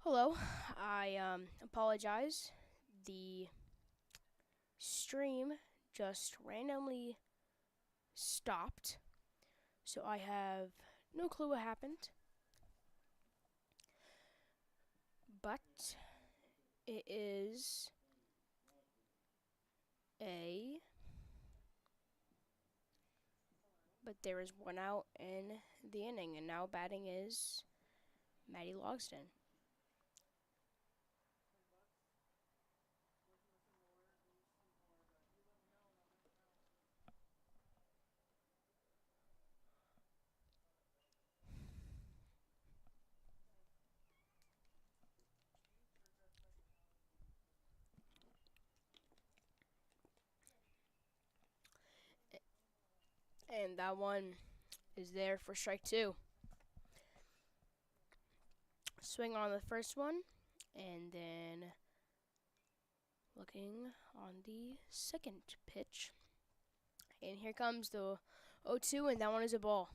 Hello, I apologize. The stream just randomly stopped, so I have no clue what happened. But it is a. But there is one out in the inning, and now batting is Maddie Logston. And that one is there for strike two. Swing on the first one, and then looking on the second pitch. And here comes the 0-2, and that one is a ball.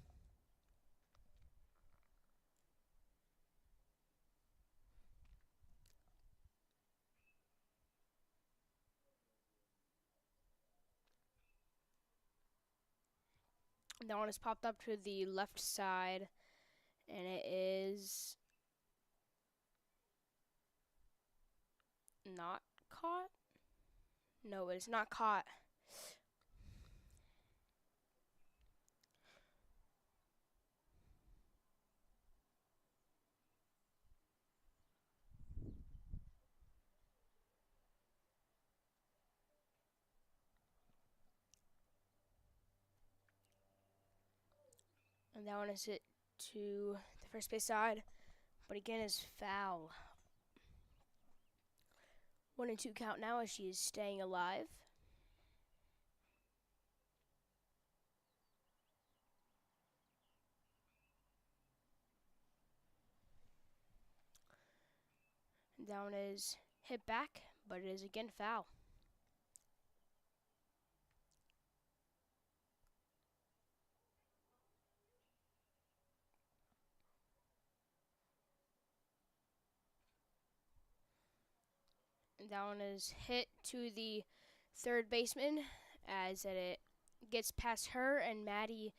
That one is popped up to the left side, and it is not caught. No, it is not caught. And that one is hit to the first base side, but again is foul. 1-2 count now as she is staying alive. And that one is hit back, but it is again foul. And that one is hit to the third baseman as it gets past her, and Maddie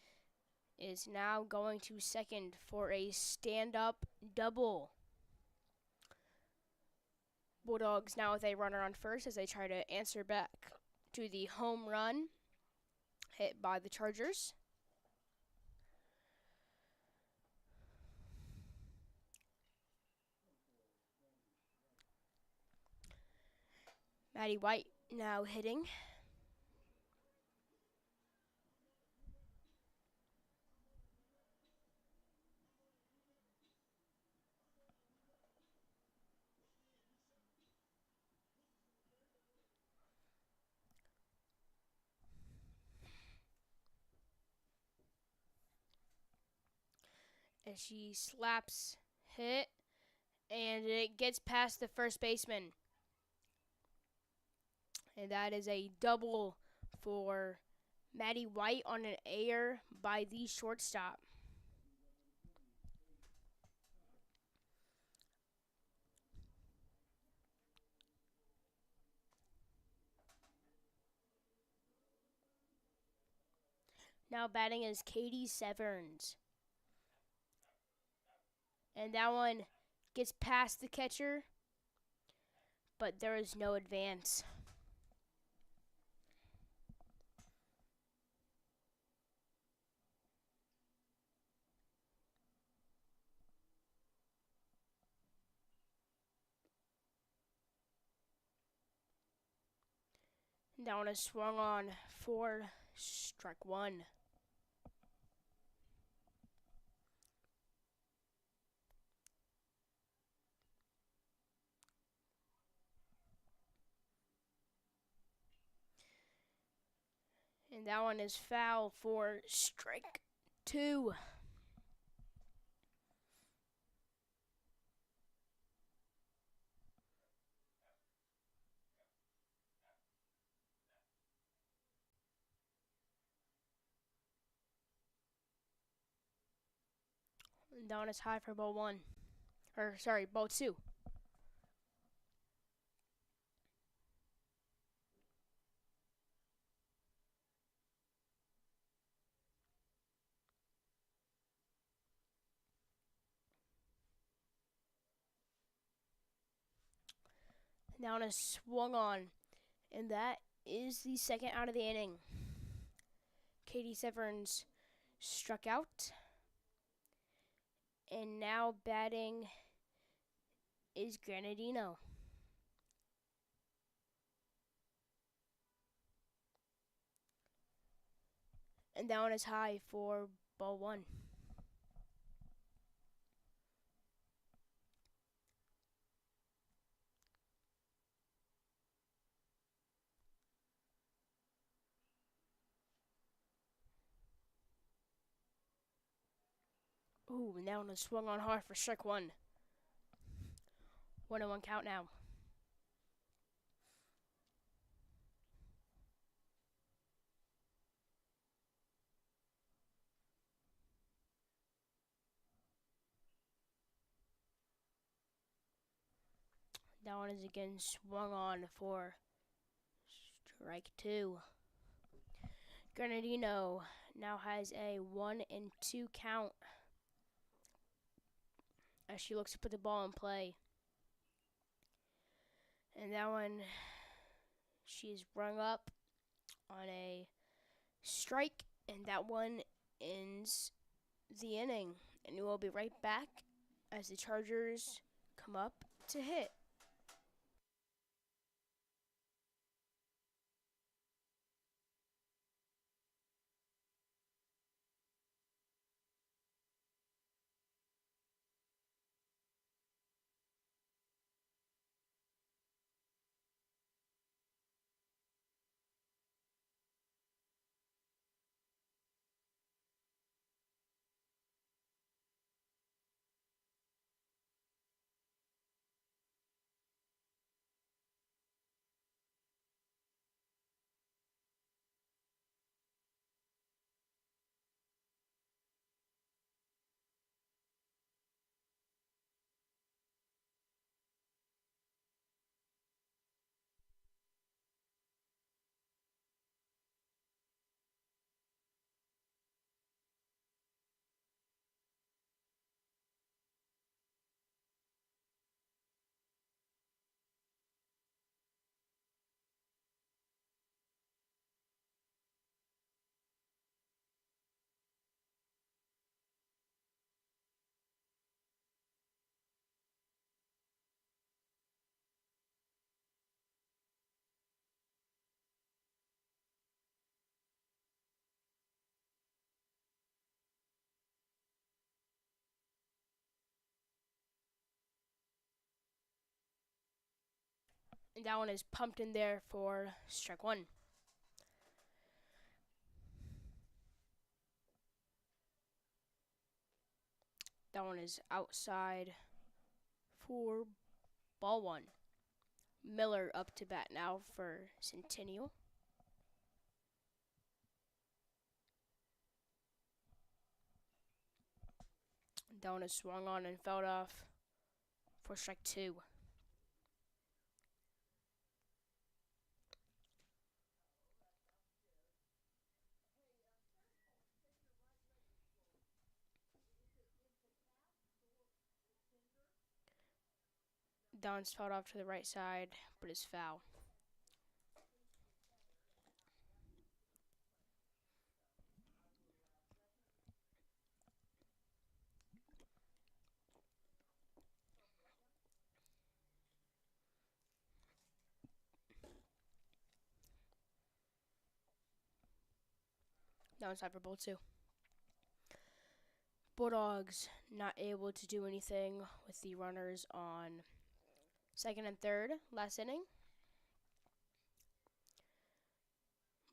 is now going to second for a stand-up double. Bulldogs now with a runner on first as they try to answer back to the home run hit by the Chargers. Maddie White now hitting. And she slaps hit, and it gets past the first baseman. And that is a double for Maddie White on an air by the shortstop. Now batting is Katie Severns. And that one gets past the catcher, but there is no advance. And that one is swung on for strike one. And that one is foul for strike two. And that one is high for ball one. Ball two. Now is swung on, and that is the second out of the inning. Katie Severns struck out, and now batting is Granadino. And that one is high for ball one. Ooh, and that one is swung on hard for strike one. 1-1 count now. That one is again swung on for strike two. Granadino now has a 1-2 count as she looks to put the ball in play. And that one, she's rung up on a strike, and that one ends the inning. And we'll be right back as the Chargers come up to hit. And that one is pumped in there for strike one. That one is outside for ball one. Miller up to bat now for Centinnial. That one is swung on and fouled off for strike two. That one's fouled off to the right side, but is foul. That one's tied for ball two. Bulldogs not able to do anything with the runners on second and third last inning,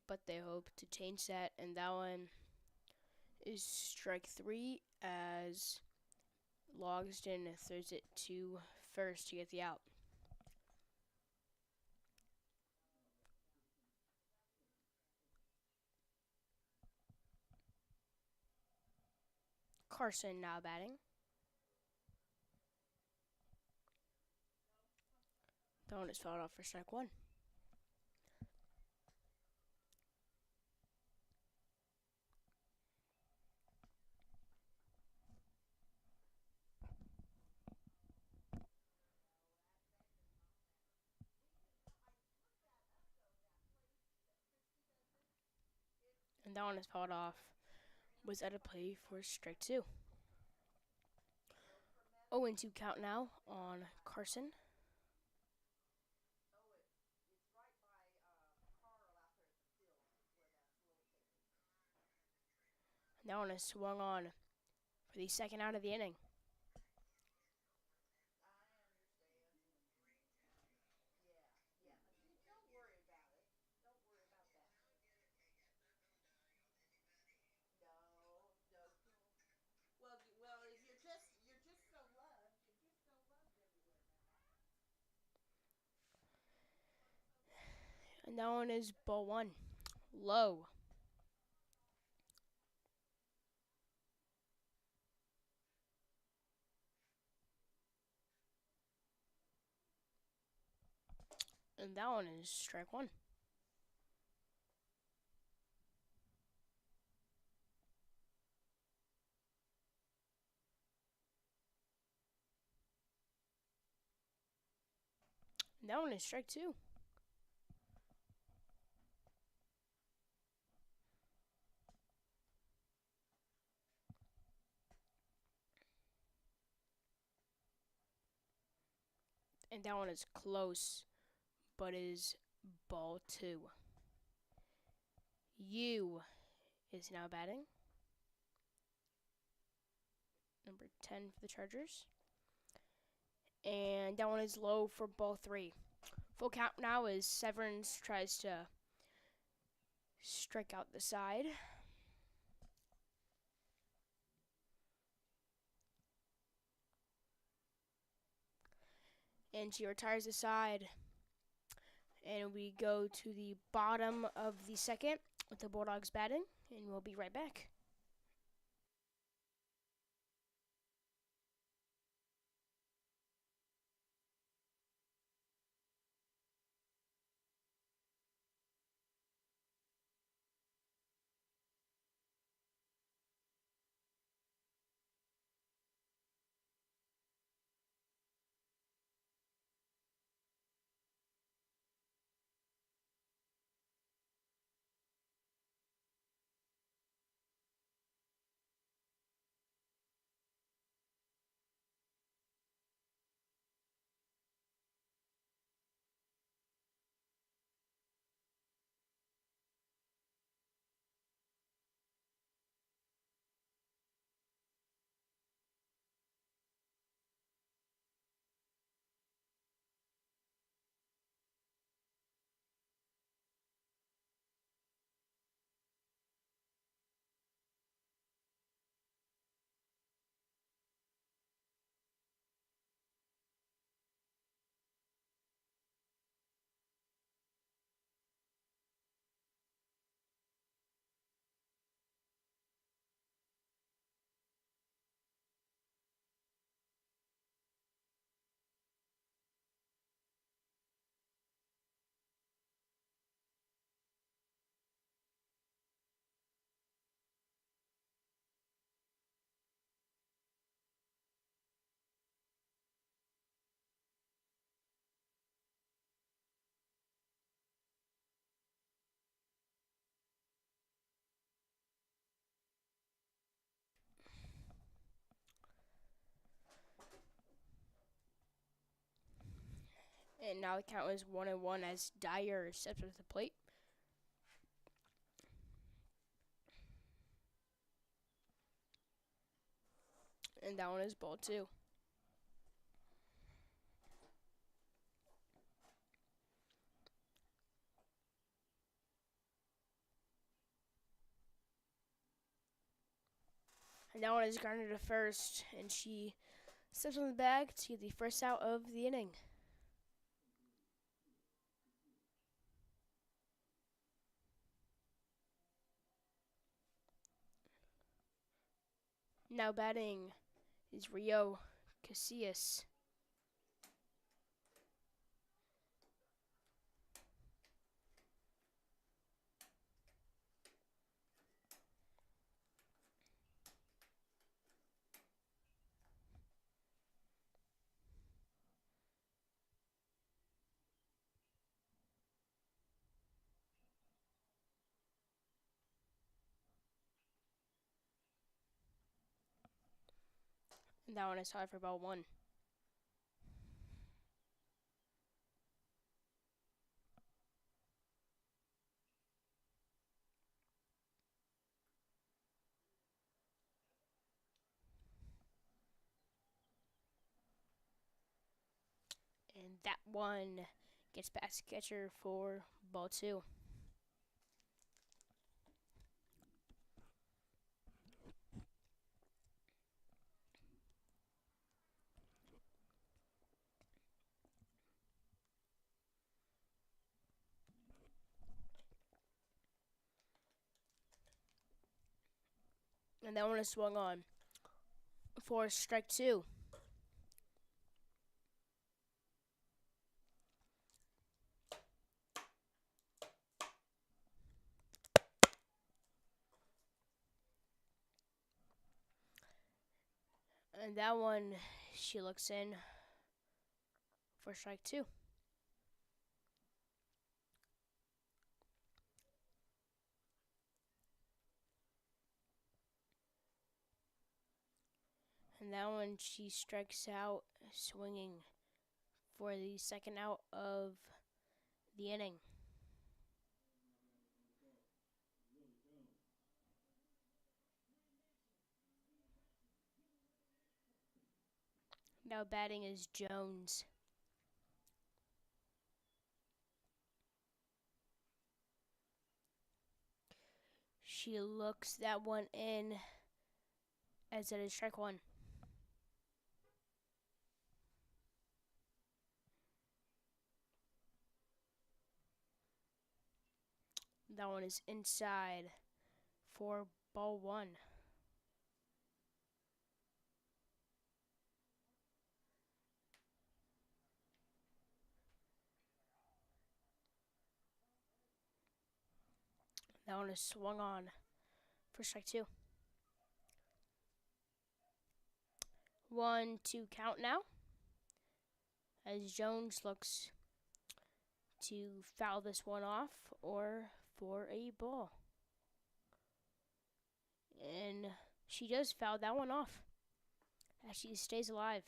but they hope to change that, and that one is strike three as Logsdon throws it to first to get the out. Carson now batting. That one is fouled off for strike one. And that one is fouled off. Was out of play for strike two. 0-2 count now on Carson. And that one is swung on for the second out of the inning. And that one is ball one. Low. And that one is strike one. And that one is strike two. And that one is close, but is ball two. U is now batting. Number 10 for the Chargers. And that one is low for ball three. Full count now as Severance tries to strike out the side. And she retires the side. And we go to the bottom of the second with the Bulldogs batting. And we'll be right back. And now the count is 1-1 as Dyer steps up to the plate. And that one is ball two. And that one is grounded to first. And she steps on the bag to get the first out of the inning. Now batting is Rio Casillas. And that one is tied for ball one. And that one gets past catcher for ball two. And that one is swung on for strike two. And that one, she looks in for strike two. And that one, she strikes out, swinging for the second out of the inning. Now batting is Jones. She looks that one in as it is strike one. That one is inside for ball one. That one is swung on for strike two. 1-2 count now as Jones looks to foul this one off or for a ball. And she does foul that one off as she stays alive.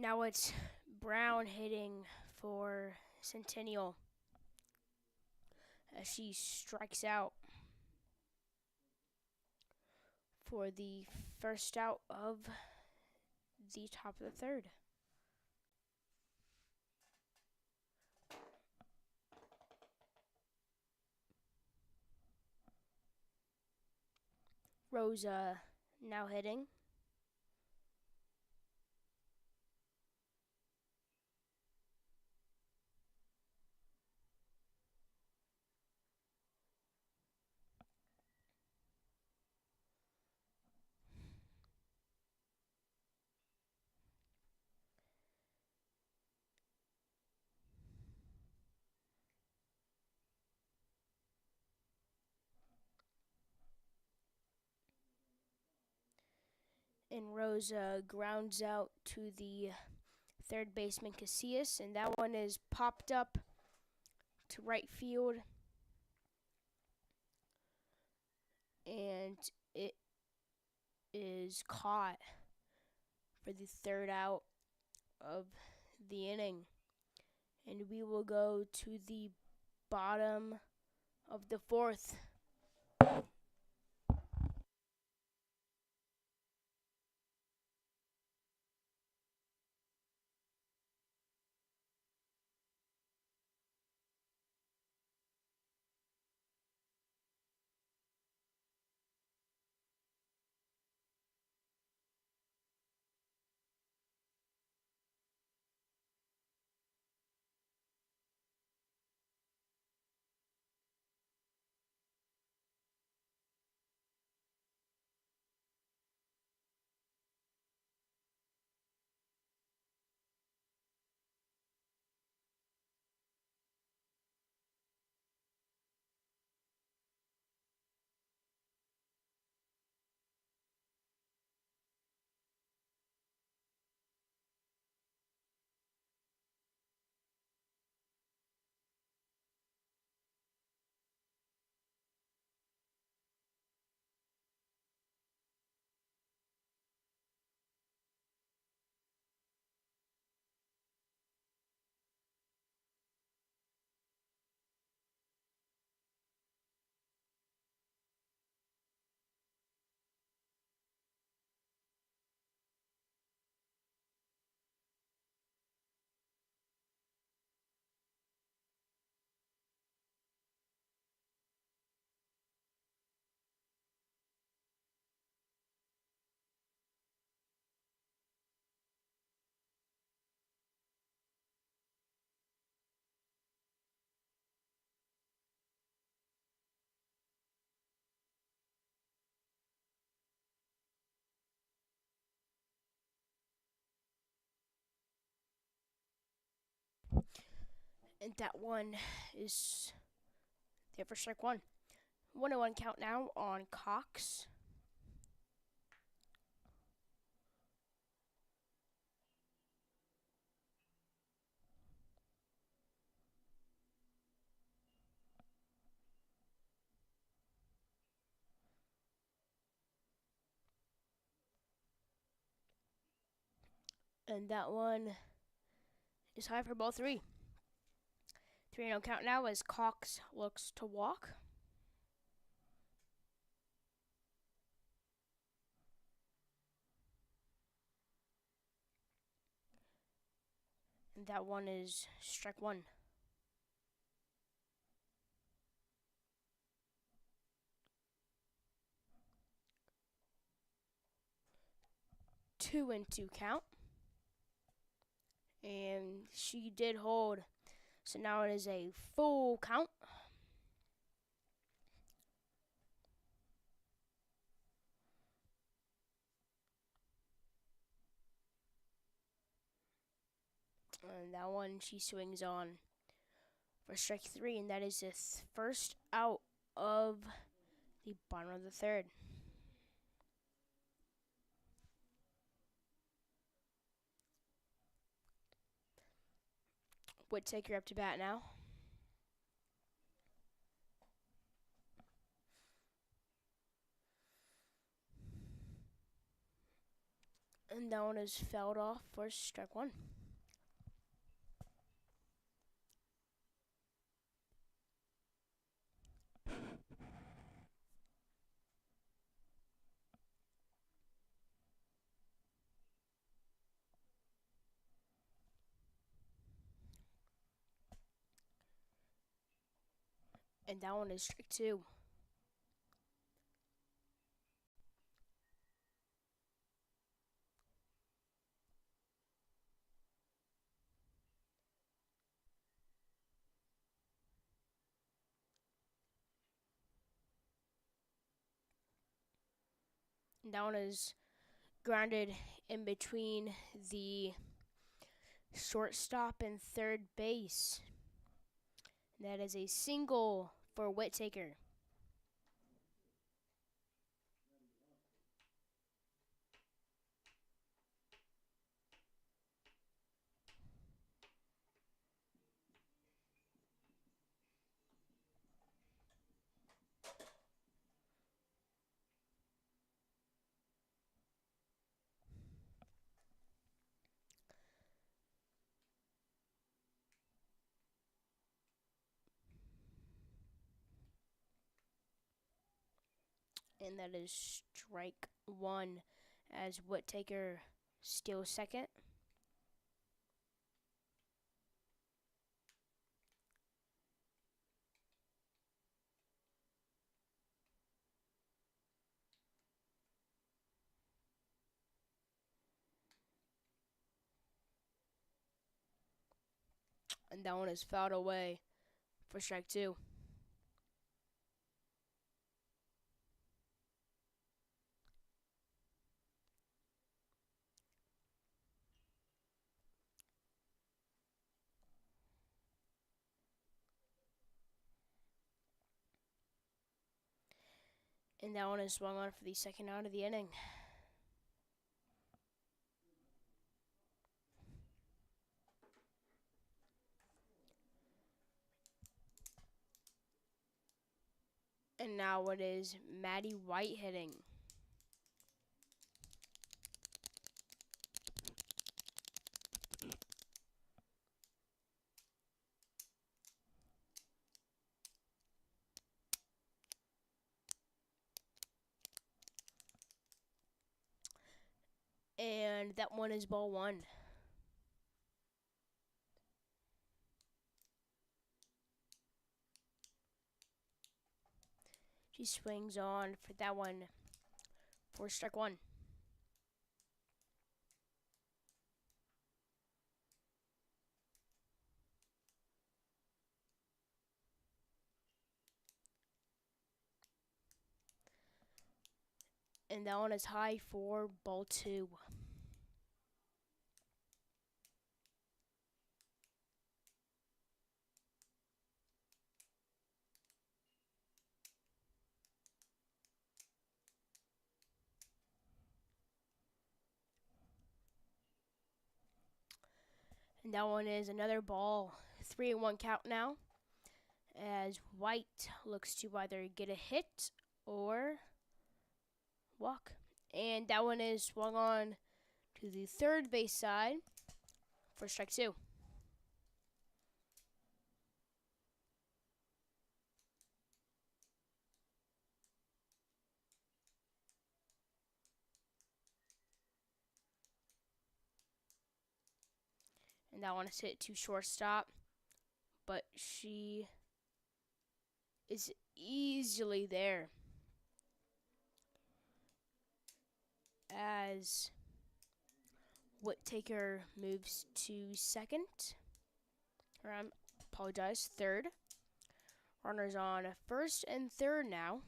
Now it's Brown hitting for Centinnial as she strikes out for the first out of the top of the third. Rosa now hitting. And Rosa grounds out to the third baseman Casillas, and that one is popped up to right field, and it is caught for the third out of the inning. And we will go to the bottom of the fourth. And that one is there for strike one. 1-1 count now on Cox. And that one is high for ball three. 3-0 count now as Cox looks to walk. And that one is strike one. 2-2 count. And she did hold. So now it is a full count. And that one she swings on for strike three, and that is the first out of the bottom of the third. Whittaker up to bat now. And that one is fouled off for strike one. And that one is strike two. And that one is grounded in between the shortstop and third base. And that is a single for Whittaker. And that is strike one as Whittaker steals second. And that one is fouled away for strike two. And that one is swung on for the second out of the inning. And now it is Maddie White hitting. And that one is ball one. She swings on for that one for strike one. And that one is high for ball two. And that one is another ball. 3-1 count now. As White looks to either get a hit or walk. And that one is swung on to the third base side for strike two. And that one is hit to shortstop. But she is easily there. As Whittaker moves to second. Or I apologize, third. Runners on first and third now.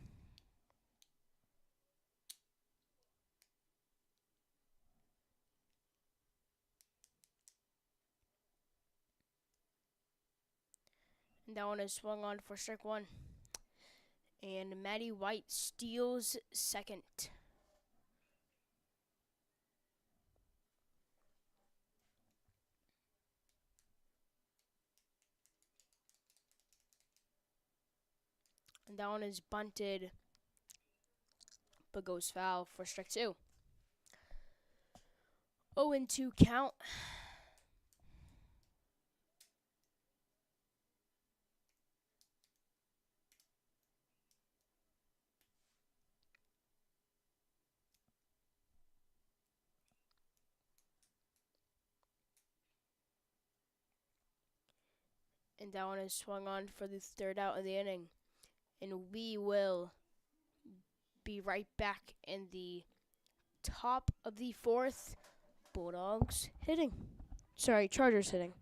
And that one is swung on for strike one. And Maddie White steals second. And that one is bunted, but goes foul for strike two. 0-2 count. And that one is swung on for the third out of the inning. And we will be right back in the top of the fourth. Bulldogs hitting. Sorry, Chargers hitting.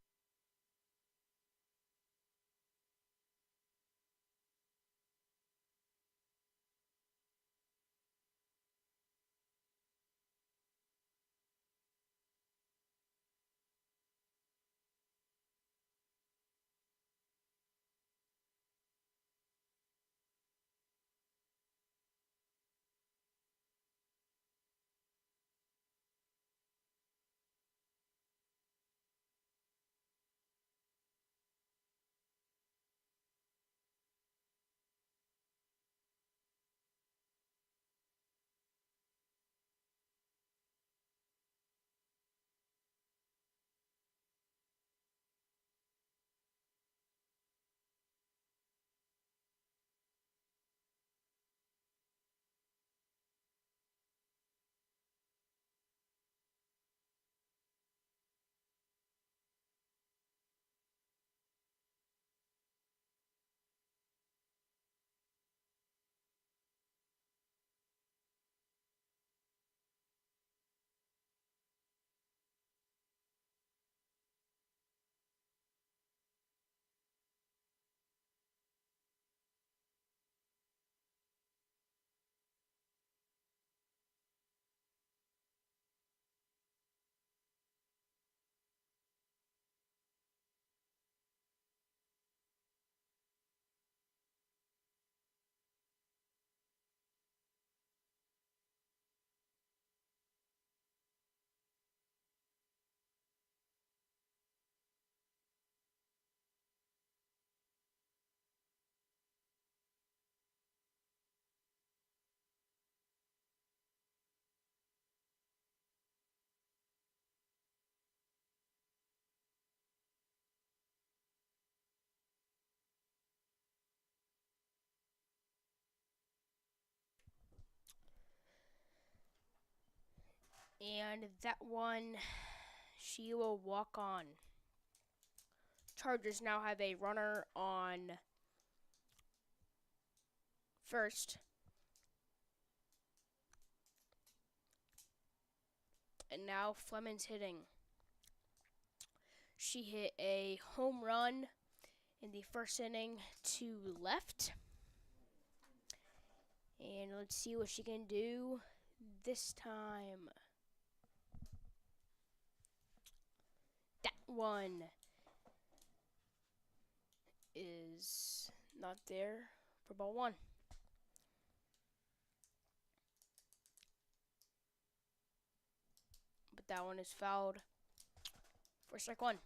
And that one, she will walk on. Chargers now have a runner on first. And now Fleming's hitting. She hit a home run in the first inning to left. And let's see what she can do this time. That one is not there for ball one. But that one is fouled for strike one.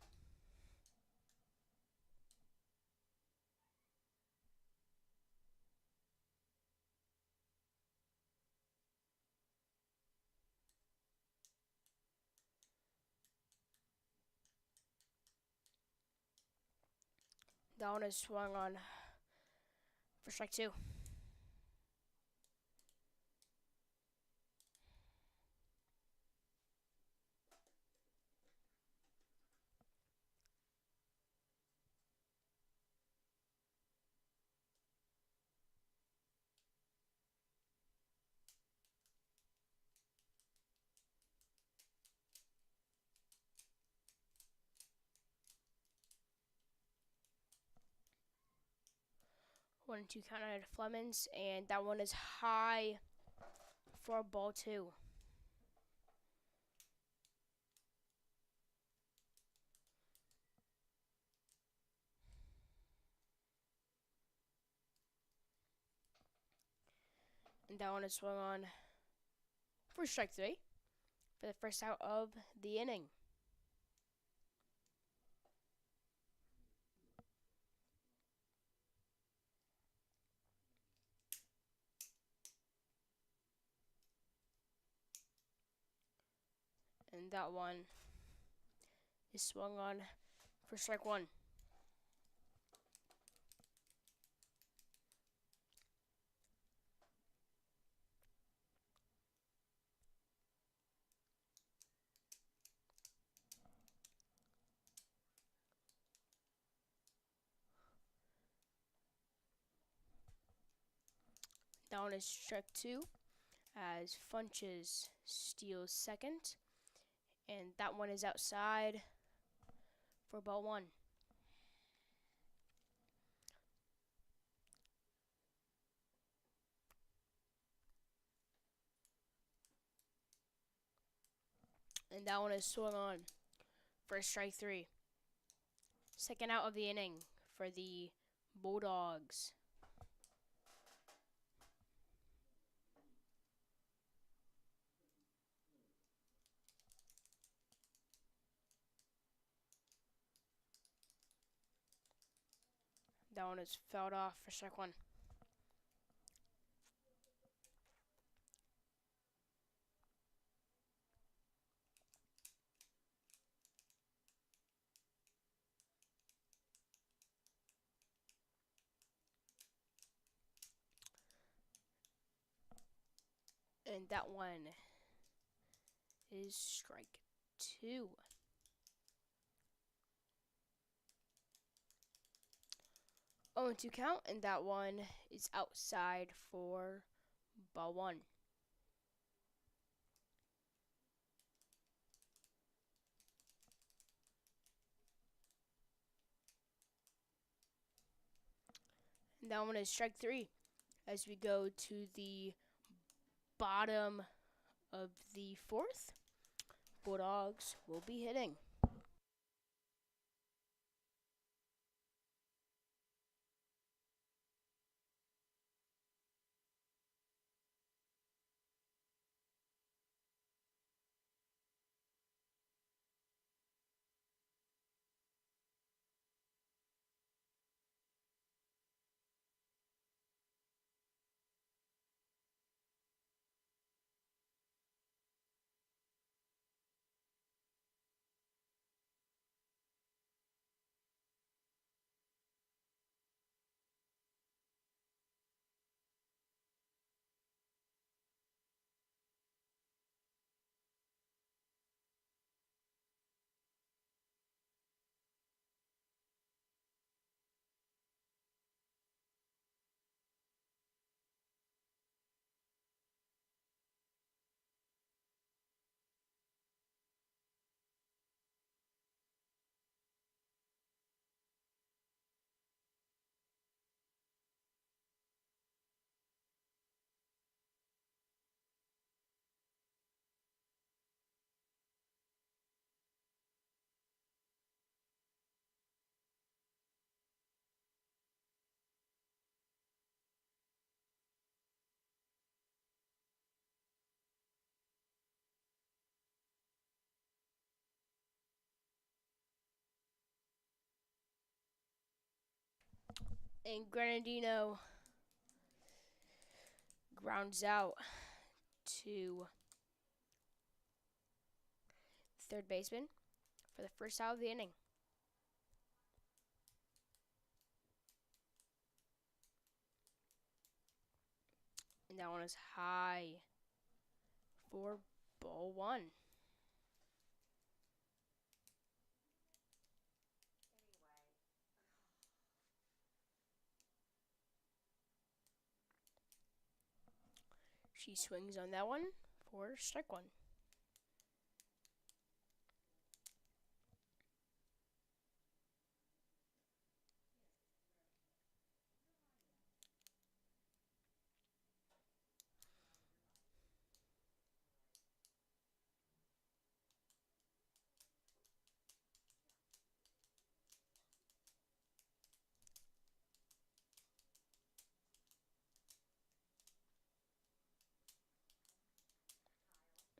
That one is swung on for strike two. One and two count out of Flemings, and that one is high for ball two. And that one is swung on for strike three for the first out of the inning. And And that one is swung on for strike one. That one is strike two as Funches steals second. And that one is outside for ball one. And that one is swung on for strike three. Second out of the inning for the Bulldogs. That one is fouled off for strike one. And that one is strike two. 0-2 count, and that one is outside for ball one. And that one is strike three as we go to the bottom of the fourth. Bulldogs will be hitting. And Granadino grounds out to third baseman for the first out of the inning. And that one is high for ball one. She swings on that one for strike one.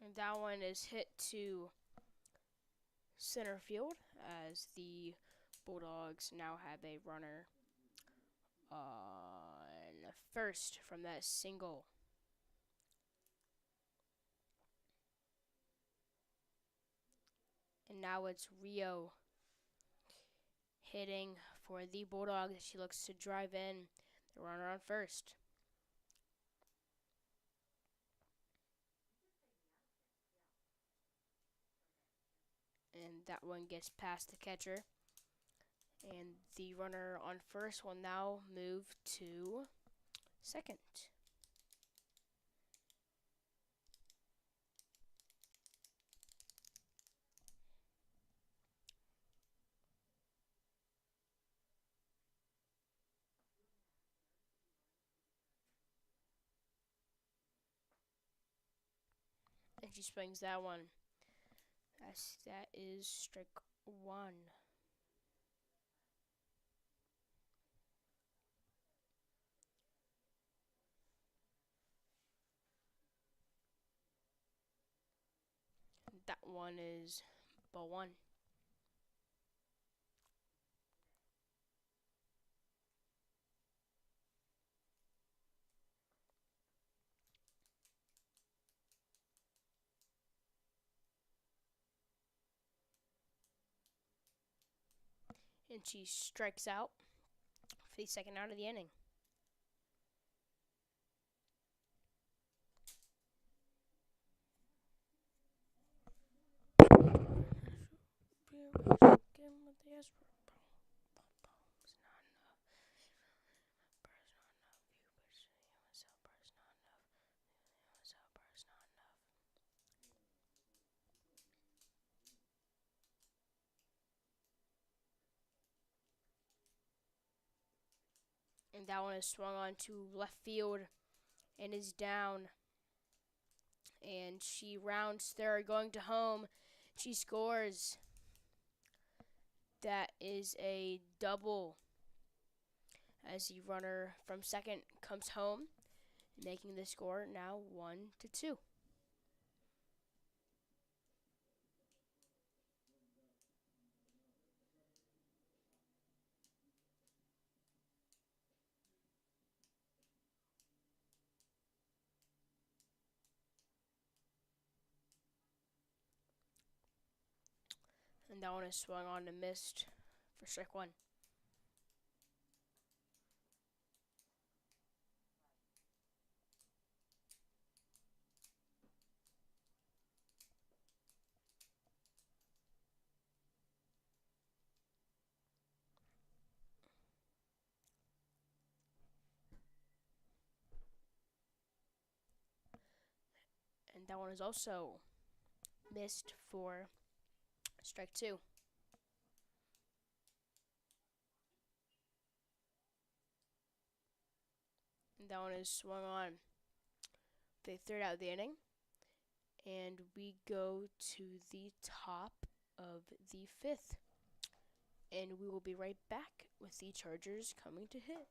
And that one is hit to center field as the Bulldogs now have a runner on first from that single. And now it's Rio hitting for the Bulldog. She looks to drive in the runner on first. And that one gets past the catcher. And the runner on first will now move to second. And she swings that one. That is strike one. That one is ball one. And she strikes out for the second out of the inning. And that one is swung on to left field and is down. And she rounds third, going to home. She scores. That is a double as the runner from second comes home, making the score now 1-2. And that one is swung on and missed for strike one. And that one is also missed for strike two. And that one is swung on the third out of the inning. And we go to the top of the fifth. And we will be right back with the Chargers coming to hit.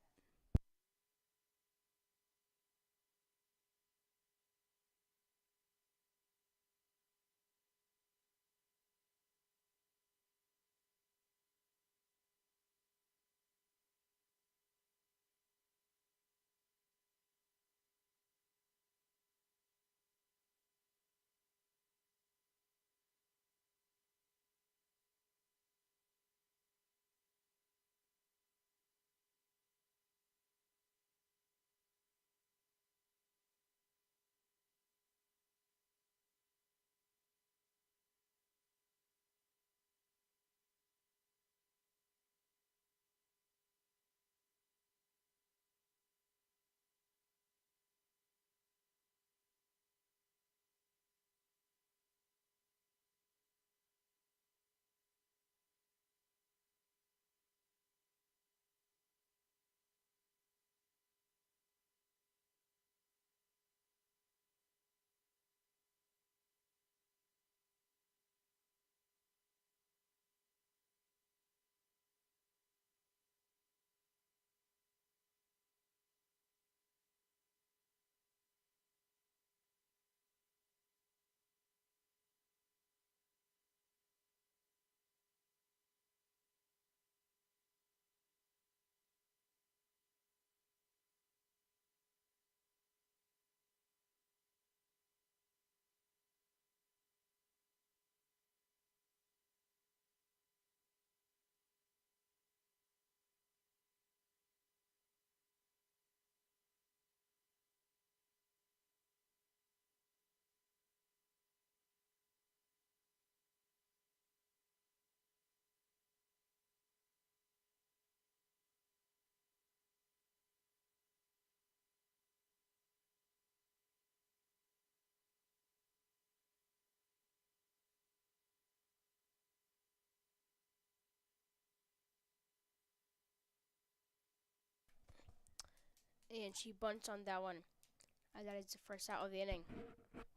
And she bunts on that one. And that is the first out of the inning.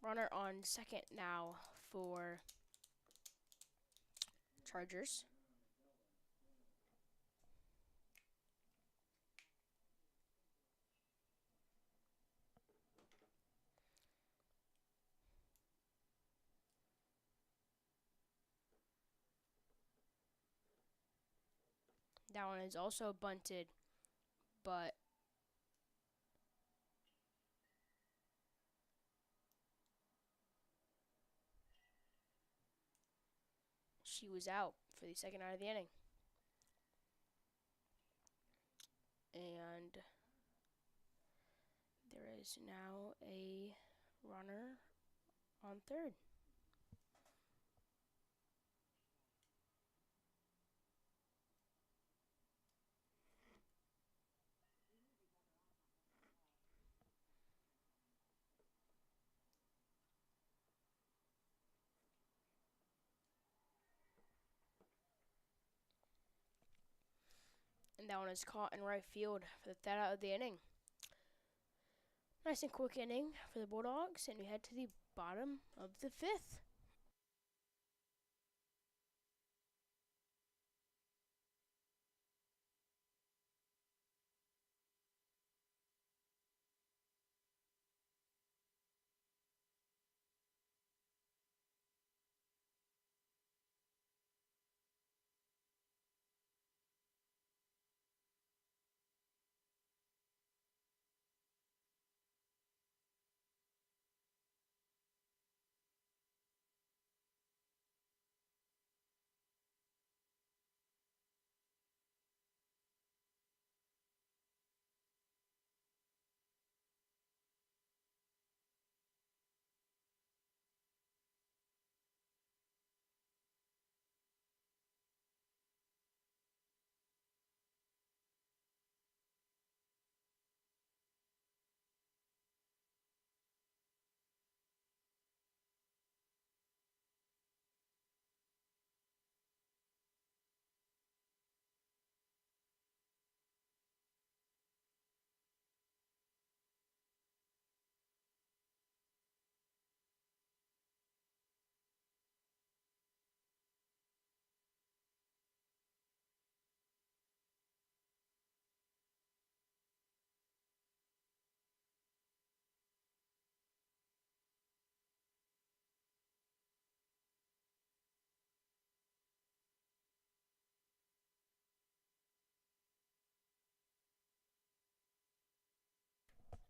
Runner on second now for Chargers. That one is also bunted, but she was out for the second out of the inning. And there is now a runner on third. And that one is caught in right field for the third out of the inning. Nice and quick inning for the Bulldogs, and we head to the bottom of the fifth.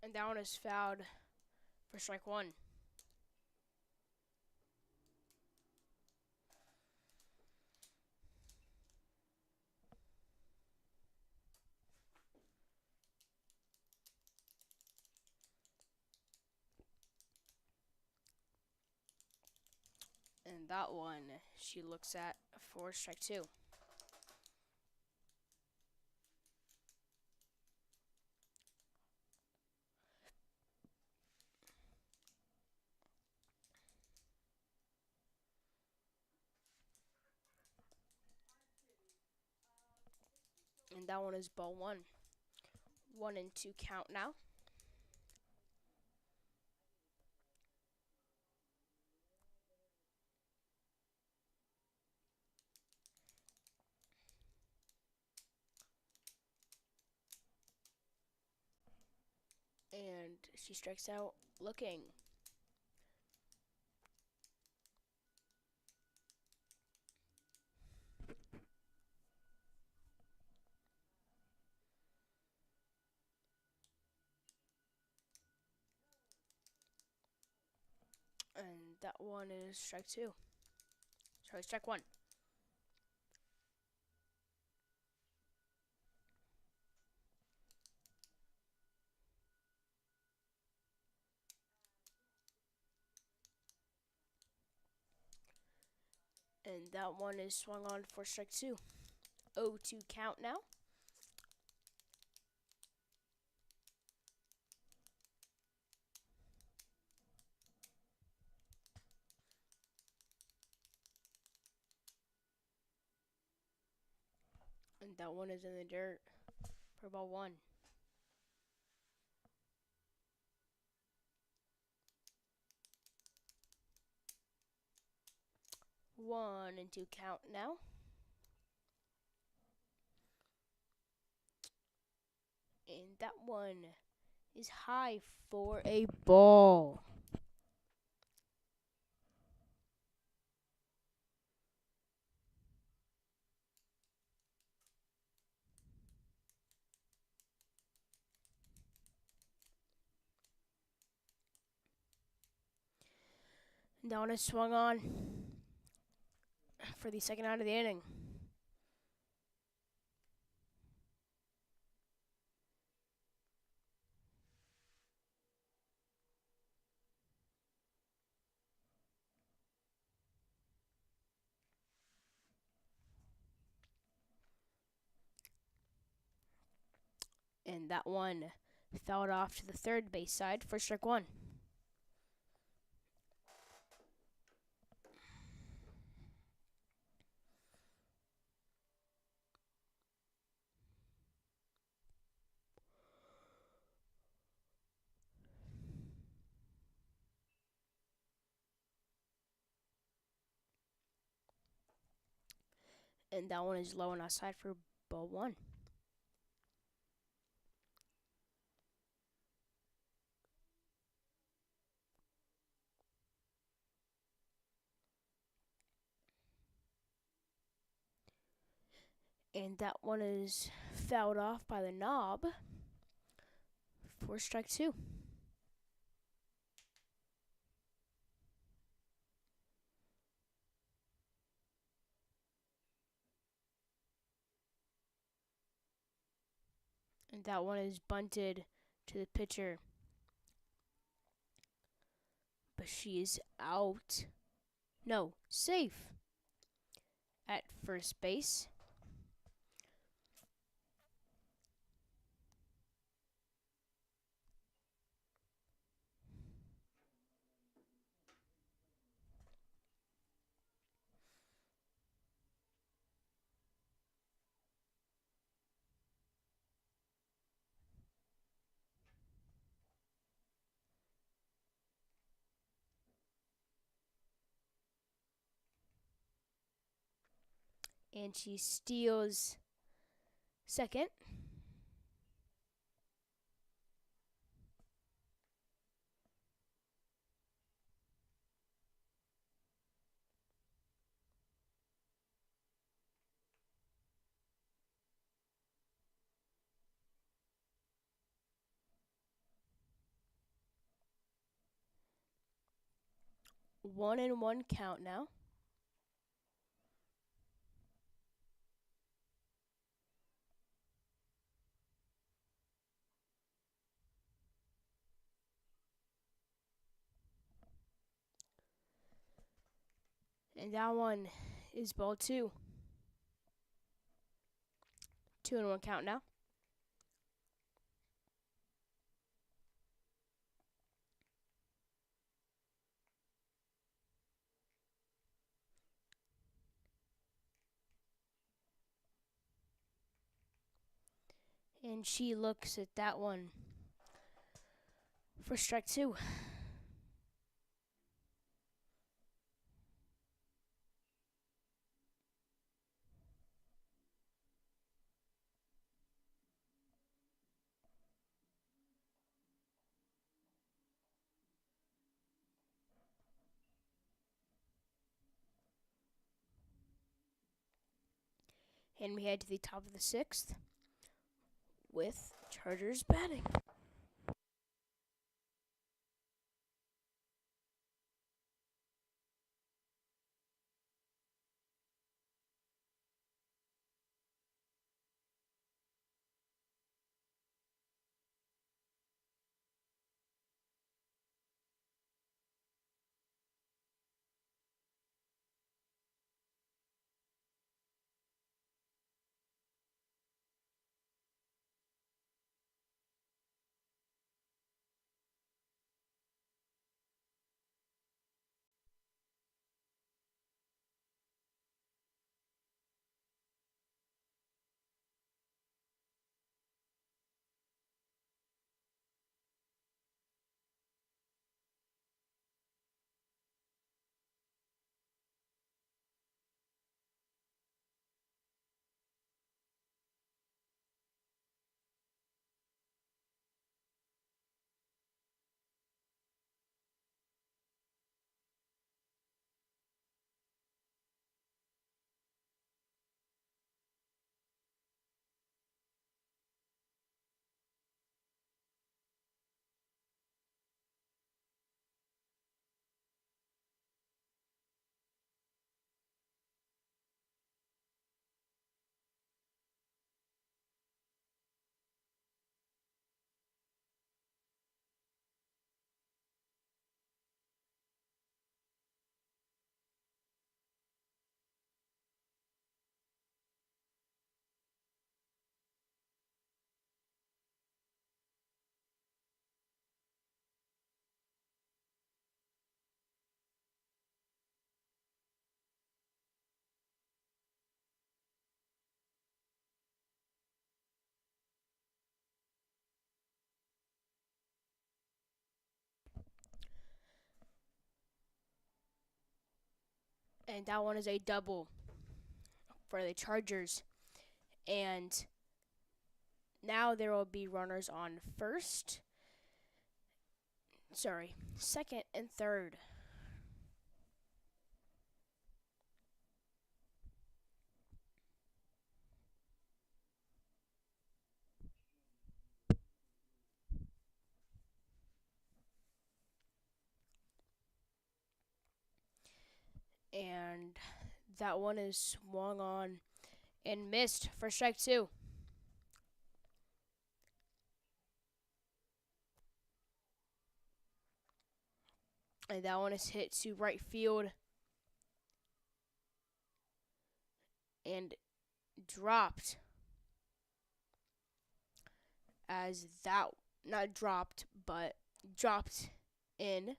And that one is fouled for strike one. And that one she looks at for strike two. And that one is ball one. 1-2 count now. And she strikes out looking. And that one is strike two. Sorry, strike one. And that one is swung on for strike two. 0-2 count now. And that one is in the dirt for ball one. 1-2 count now. And that one is high for a ball. And that one is swung on for the second out of the inning. And that one fouled off to the third base side for strike one. And that one is low and outside for ball one. And that one is fouled off by the knob for strike two. And that one is bunted to the pitcher. But she is out. No, safe at first base. And she steals second. One and one count now. And that one is ball two. 2-1 count now. And she looks at that one for strike two. And we head to the top of the sixth with Chargers batting. And that one is a double for the Chargers. And now there will be runners on second and third. And that one is swung on and missed for strike two. And that one is hit to right field and dropped, as that, not dropped, but dropped in.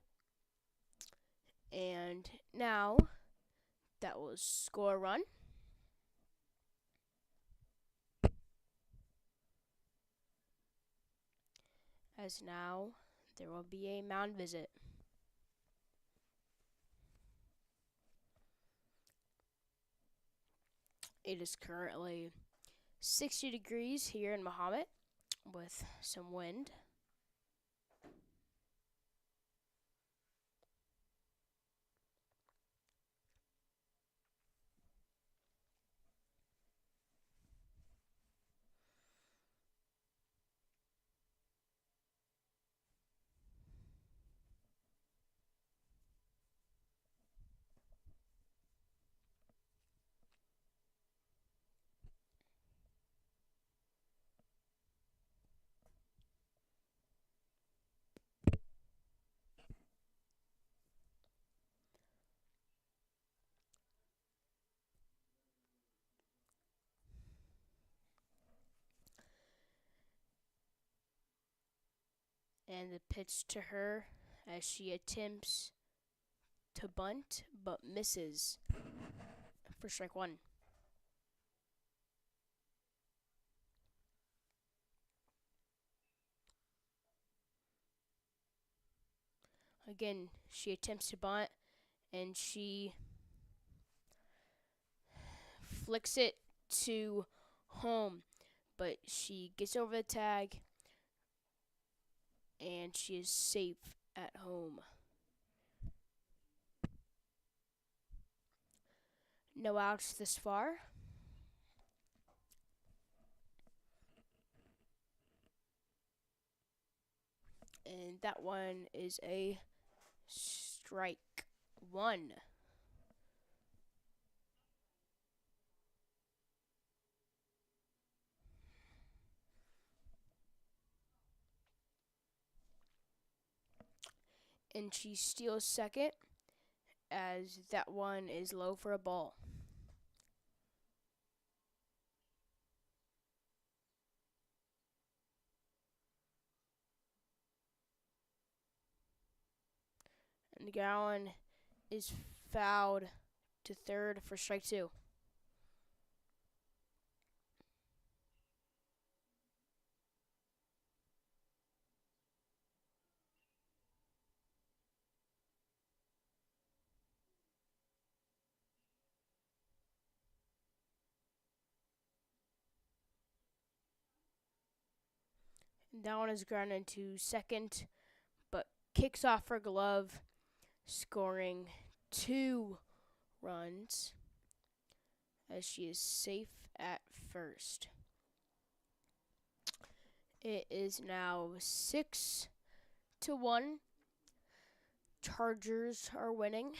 And now that will score a run. As now there will be a mound visit. It is currently 60 degrees here in Mahomet with some wind. And the pitch to her as she attempts to bunt but misses for strike one. Again, she attempts to bunt and she flicks it to home, but she gets over the tag and she is safe at home. No outs this far. And that one is a strike one. And she steals second, as that one is low for a ball. And the Gowan is fouled to third for strike two. And that one is grounded to second, but kicks off her glove, scoring 2 runs as she is safe at first. It is now 6-1. Chargers are winning.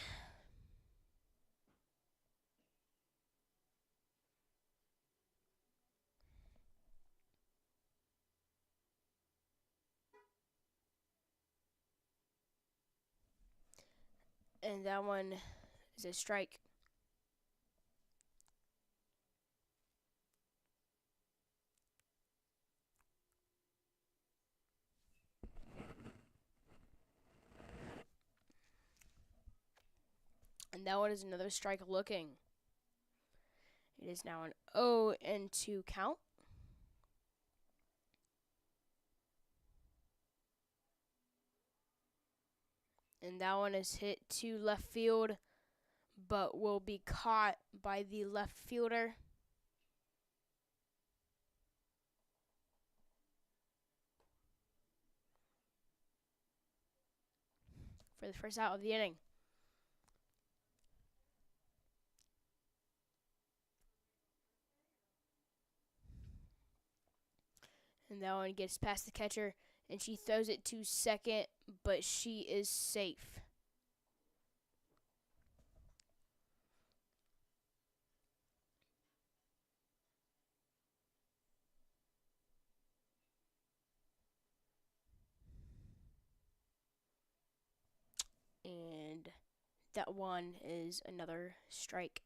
And that one is a strike. And that one is another strike looking. It is now an 0-2 count. And that one is hit to left field but will be caught by the left fielder. For the first out of the inning. And that one gets past the catcher, and she throws it to second, but she is safe. And that one is another strike.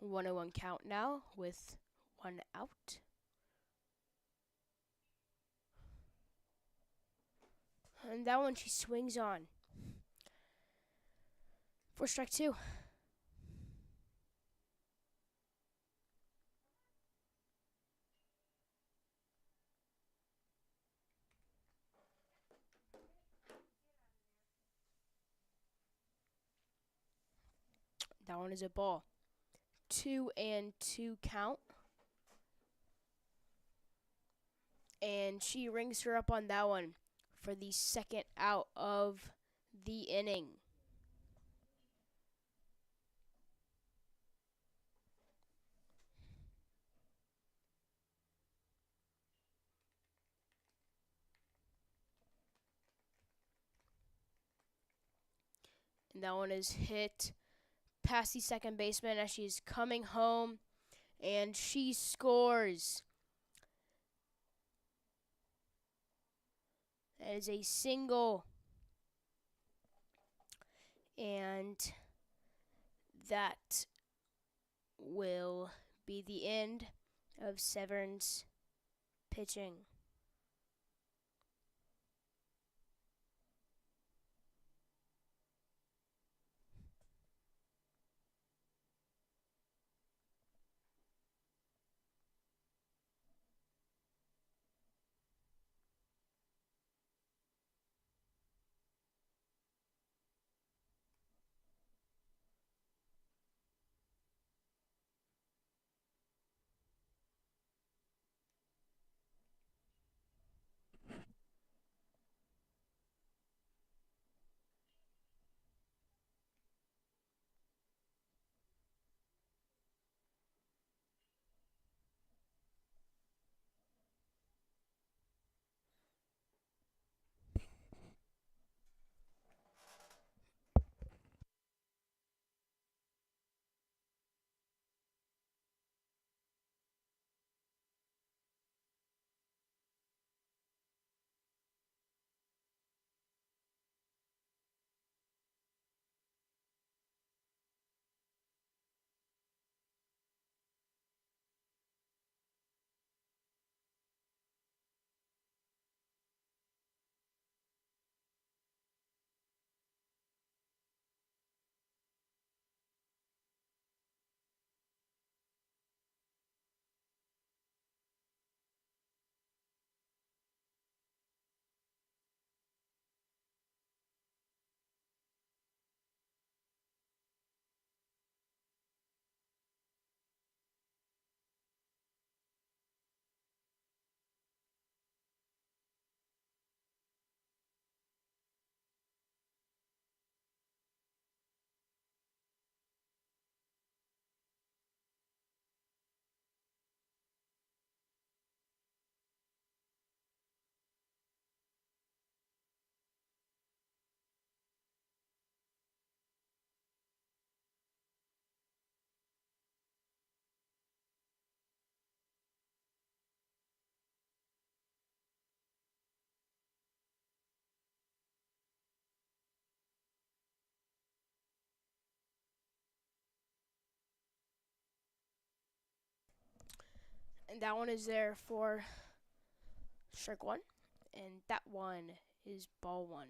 One and one count now with one out. And that one she swings on. For strike two. That one is a ball. 2-2 count. And she rings her up on that one for the second out of the inning. And that one is hit past the second baseman as she's coming home, and she scores. That is a single. And that will be the end of Severn's pitching. And that one is there for strike one. And that one is ball one.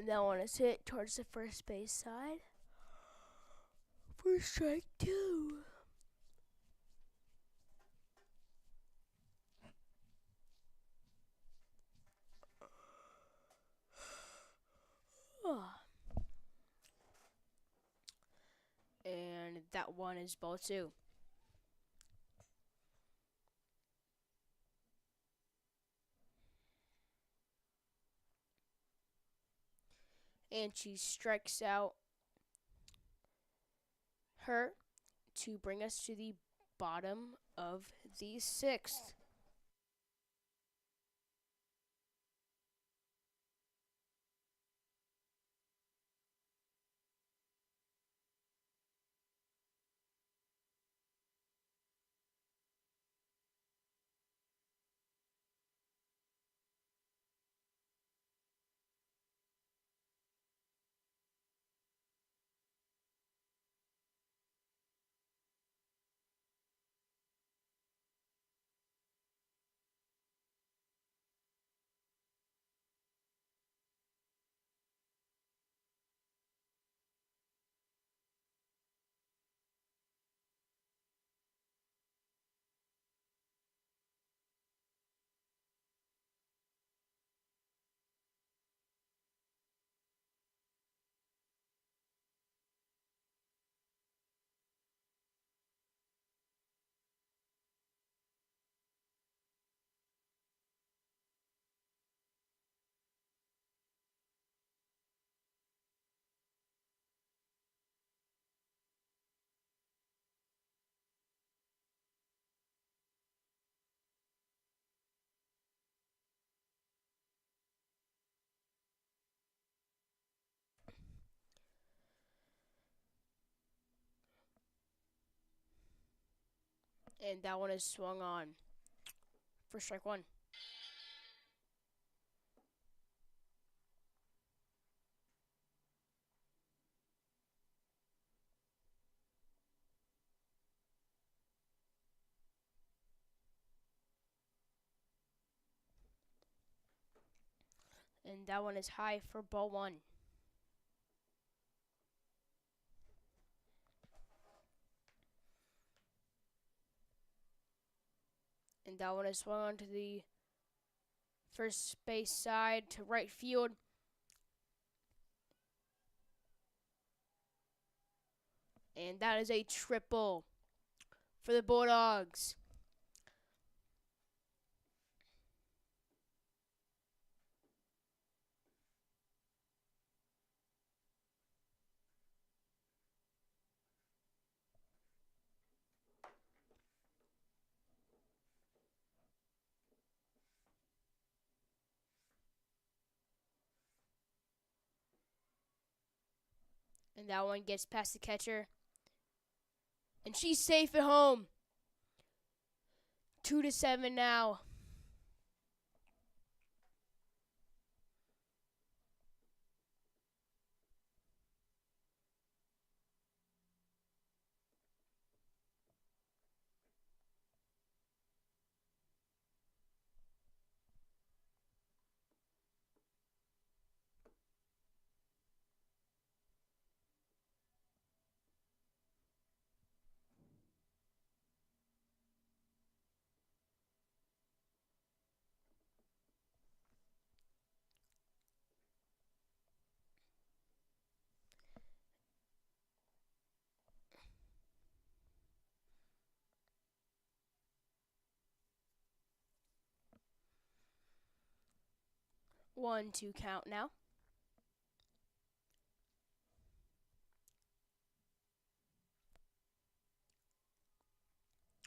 And that one is hit towards the first base side for strike two. And that one is ball two. And she strikes out her to bring us to the bottom of the sixth. And that one is swung on for strike one. And that one is high for ball one. And that one is swung onto the first base side to right field. And that is a triple for the Bulldogs. And that one gets past the catcher. And she's safe at home. 2-7 now. One, two count now.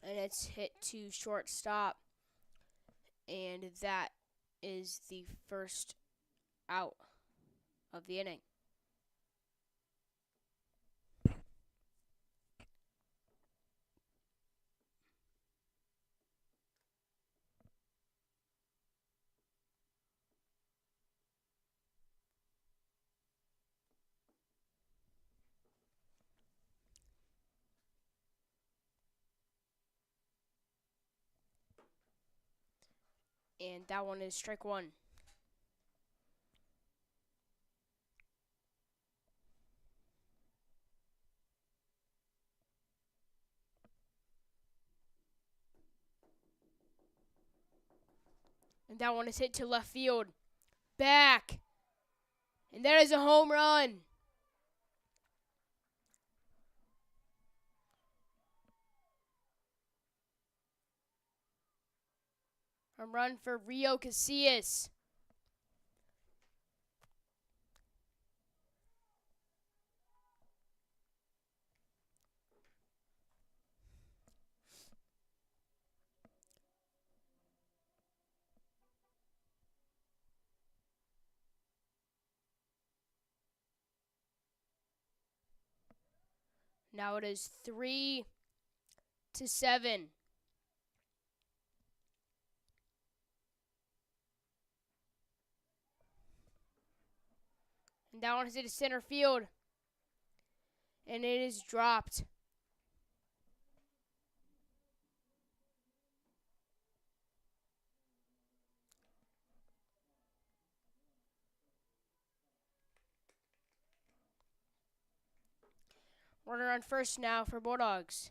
And it's hit to shortstop. And that is the first out of the inning. And that one is strike one. And that one is hit to left field. Back. And that is a home run. A run for Rio Casillas. Now it is 3-7. And that one is hit to center field. And it is dropped. Runner on first now for Bulldogs.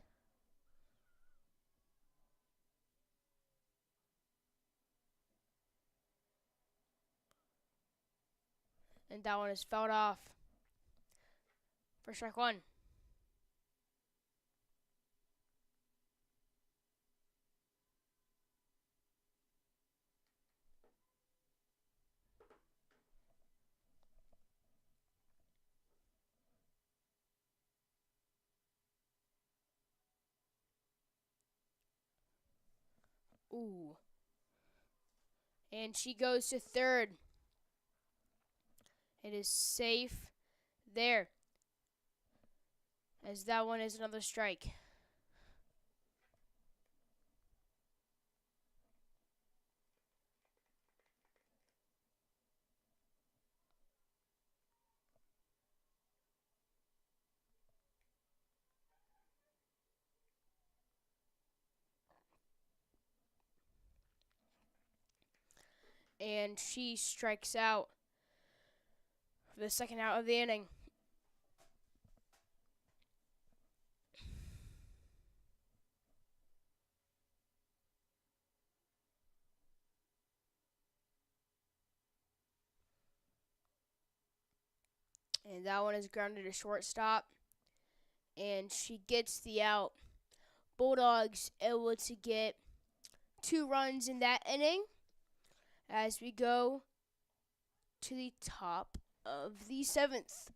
And that one is fouled off for strike one. Ooh. And she goes to third. It is safe there, as that one is another strike. And she strikes out for the second out of the inning. And that one is grounded to shortstop. And she gets the out. Bulldogs able to get 2 runs in that inning as we go to the top of the 7th.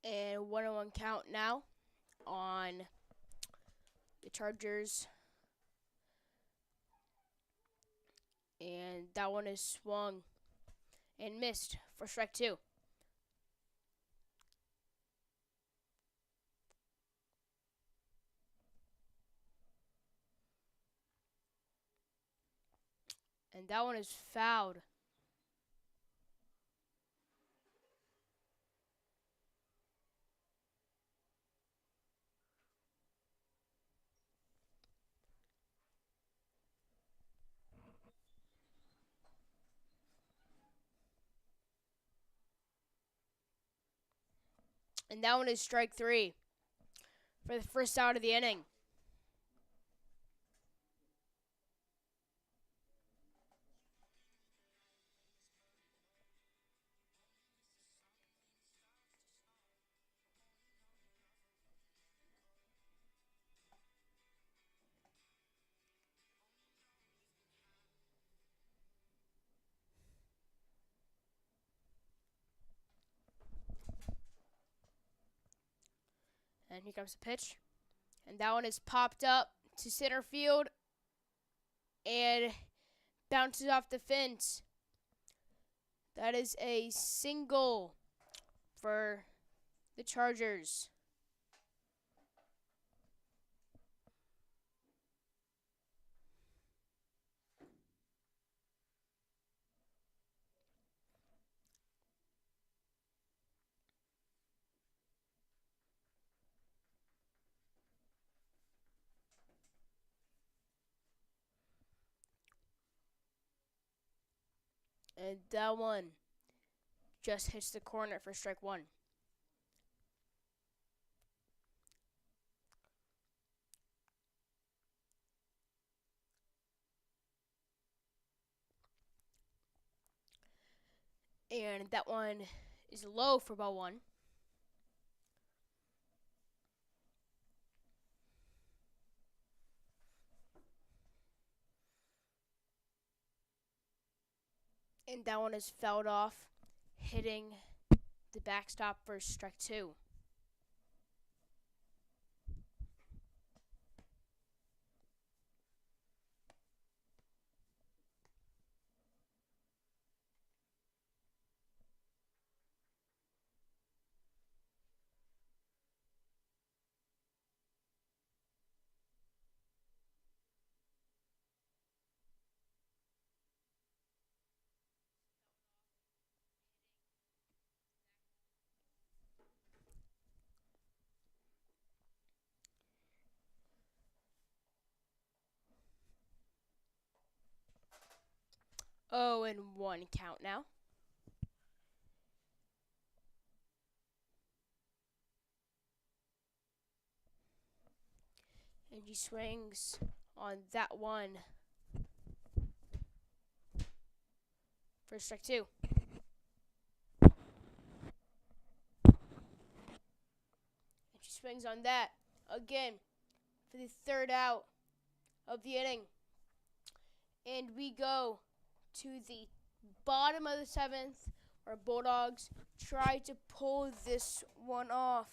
And 1-1 count now on the Chargers. And that one is swung and missed for strike 2. And that one is fouled. And that one is strike 3 for the first out of the inning. And here comes the pitch. And that one is popped up to center field and bounces off the fence. That is a single for the Chargers. And that one just hits the corner for strike 1. And that one is low for ball 1. And that one is fouled off, hitting the backstop for strike 2. Oh, and 1 count now. And he swings on that one for strike 2. And she swings on that again for the third out of the inning. And we go to the bottom of the 7th, where Bulldogs try to pull this one off.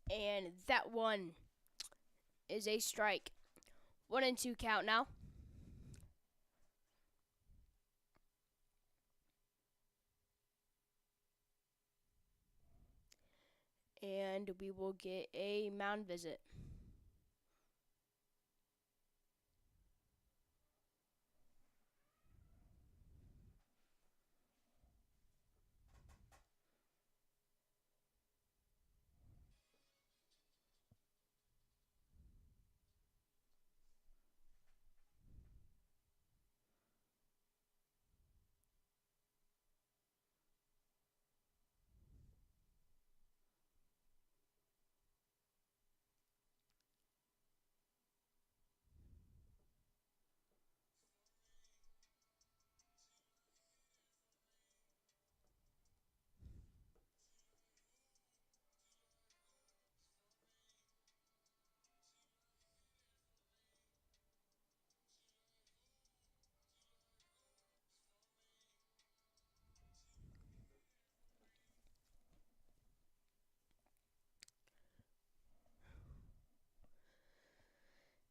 And that one is a strike. 1-2 count now. And we will get a mound visit.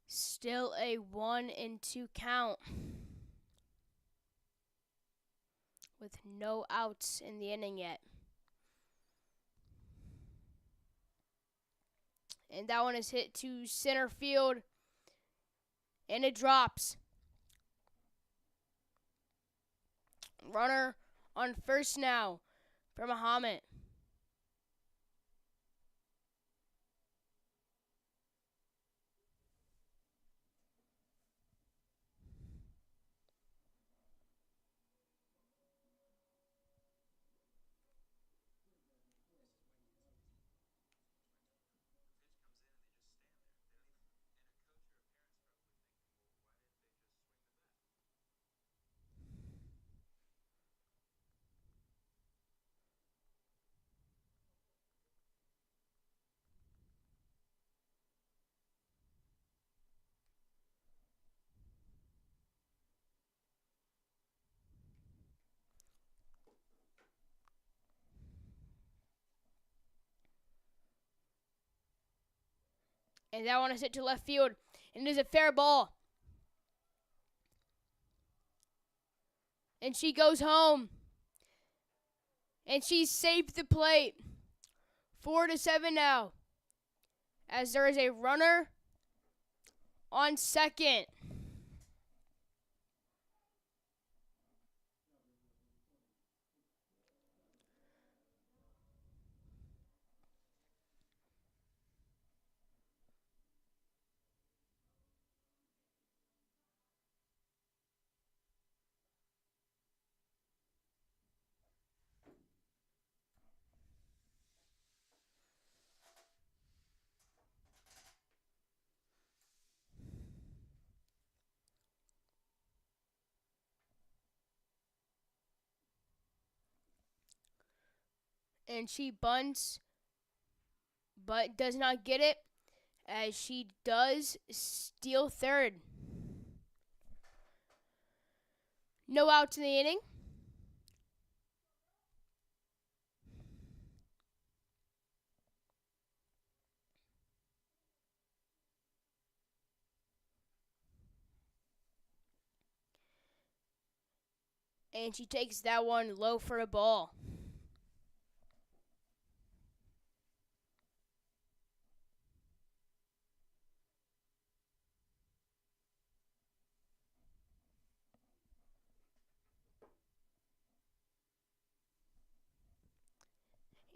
Still a 1-2 count with no outs in the inning yet. And that one is hit to center field, and it drops. Runner on first now for Muhammad. And that one is hit to left field, and it is a fair ball. And she goes home. And she saved the plate. 4-7 now, as there is a runner on second. And she bunts, but does not get it, as she does steal third. No outs in the inning. And she takes that one low for a ball.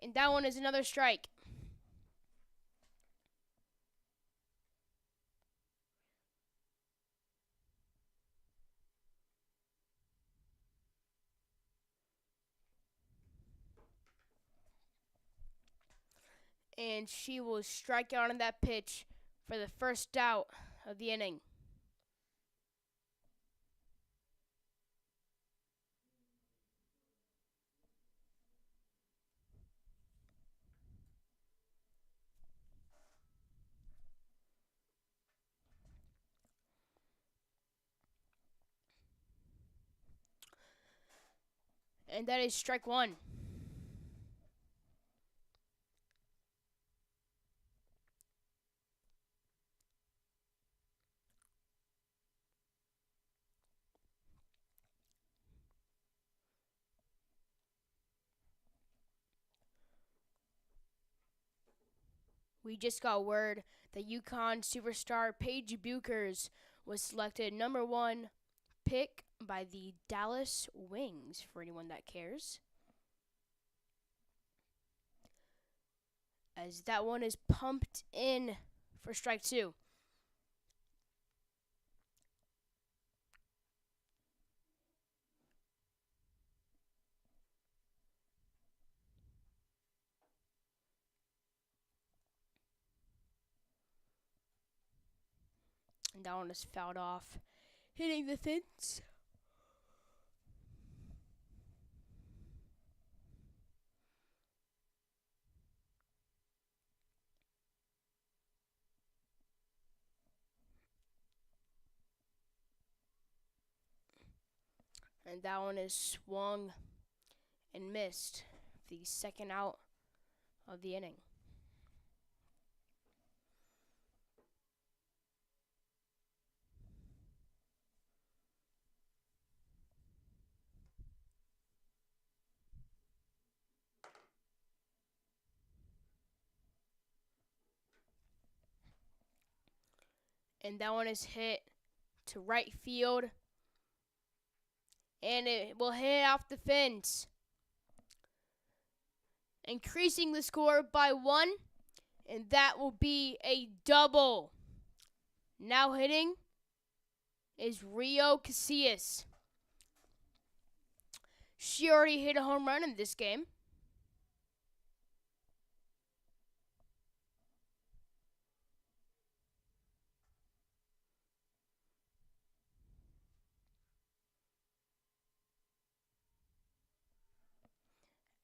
And that one is another strike. And she will strike out on that pitch for the first out of the inning. And that is strike one. We just got word that UConn superstar Paige Buchers was selected number 1 pick by the Dallas Wings, for anyone that cares. As that one is pumped in for strike 2. And that one is fouled off, hitting the fence. And that one is swung and missed. The second out of the inning. And that one is hit to right field. And it will hit off the fence, increasing the score by 1. And that will be a double. Now hitting is Rio Casillas. She already hit a home run in this game.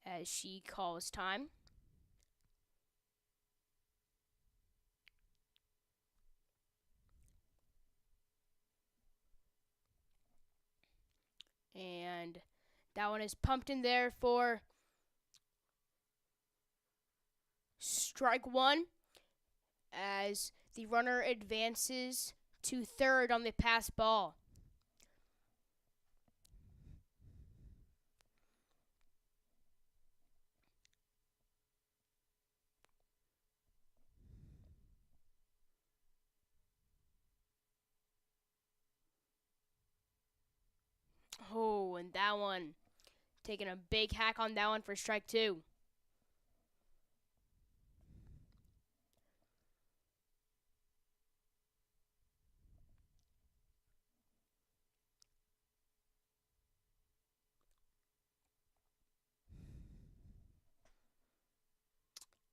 As she calls time. And that one is pumped in there for strike 1 as the runner advances to third on the pass ball. Oh, and that one, taking a big hack on that one for strike 2.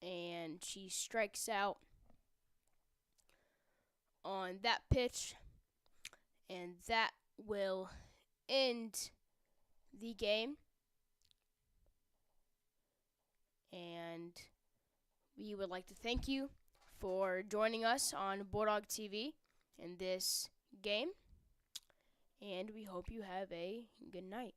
And she strikes out on that pitch. And that will end the game. And we would like to thank you for joining us on Bulldog TV in this game. And we hope you have a good night.